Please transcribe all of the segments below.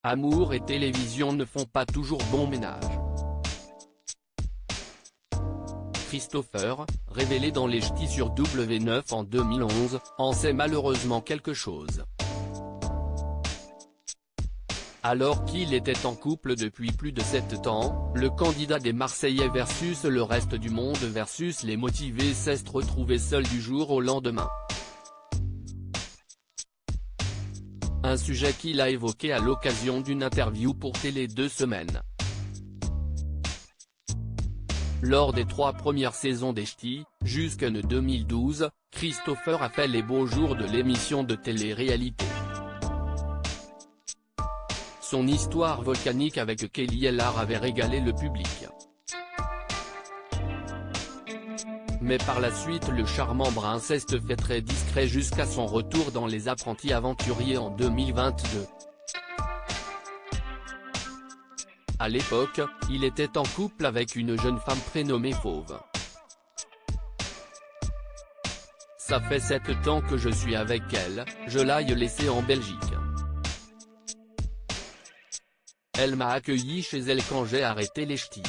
Amour et télévision ne font pas toujours bon ménage. Christopher, révélé dans les ch'tis sur W9 en 2011, en sait malheureusement quelque chose. Alors qu'il était en couple depuis plus de 7 ans, le candidat des Marseillais versus le reste du monde versus les motivés s'est retrouvé seul du jour au lendemain. Un sujet qu'il a évoqué à l'occasion d'une interview pour Télé 2 Semaines. Lors des 3 premières saisons des ch'tis, jusqu'en 2012, Christopher a fait les beaux jours de l'émission de télé-réalité. Son histoire volcanique avec Kelly Ellard avait régalé le public. Mais par la suite le charmant Brinceste fait très discret jusqu'à son retour dans Les Apprentis Aventuriers en 2022. À l'époque, il était en couple avec une jeune femme prénommée Fauve. Ça fait 7 ans que je suis avec elle, je l'ai laissée en Belgique. Elle m'a accueilli chez elle quand j'ai arrêté les ch'tis.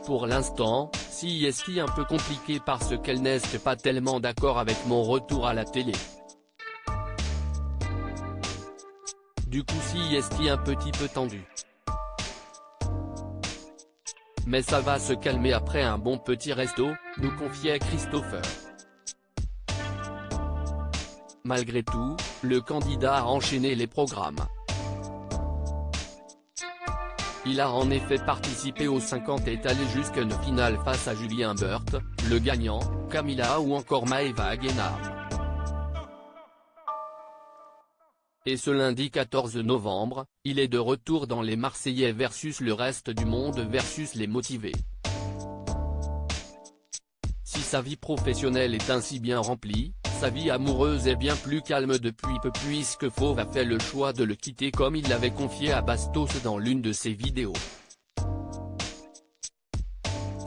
Pour l'instant, c'est un peu compliqué parce qu'elle n'est pas tellement d'accord avec mon retour à la télé. Du coup c'est un petit peu tendu. Mais ça va se calmer après un bon petit resto, nous confiait Christopher. Malgré tout, le candidat a enchaîné les programmes. Il a en effet participé aux 50 et est allé jusqu'à une finale face à Julien Burt, le gagnant, Camilla ou encore Maëva Guénard. Et ce lundi 14 novembre, il est de retour dans Les Marseillais versus le reste du monde versus les motivés. Si sa vie professionnelle est ainsi bien remplie, sa vie amoureuse est bien plus calme depuis peu puisque Fauve a fait le choix de le quitter comme il l'avait confié à Bastos dans l'une de ses vidéos.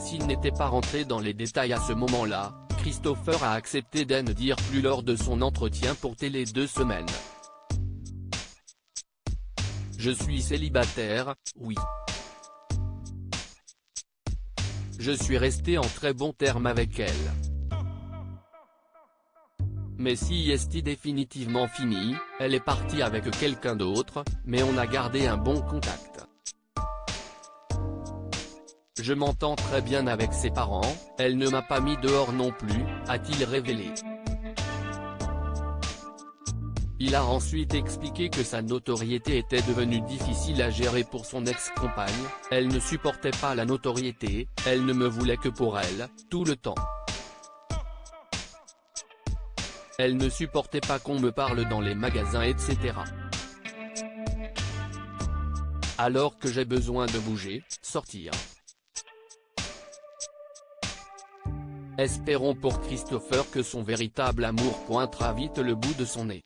S'il n'était pas rentré dans les détails à ce moment-là, Christopher a accepté d'en dire plus lors de son entretien pour Télé 2 Semaines. Je suis célibataire, oui. Je suis resté en très bons termes avec elle. Mais c'est définitivement fini, elle est partie avec quelqu'un d'autre, mais on a gardé un bon contact. Je m'entends très bien avec ses parents, elle ne m'a pas mis dehors non plus, a-t-il révélé. Il a ensuite expliqué que sa notoriété était devenue difficile à gérer pour son ex-compagne, elle ne supportait pas la notoriété, elle ne me voulait que pour elle, tout le temps. Elle ne supportait pas qu'on me parle dans les magasins etc. Alors que j'ai besoin de bouger, sortir. Espérons pour Christopher que son véritable amour pointera vite le bout de son nez.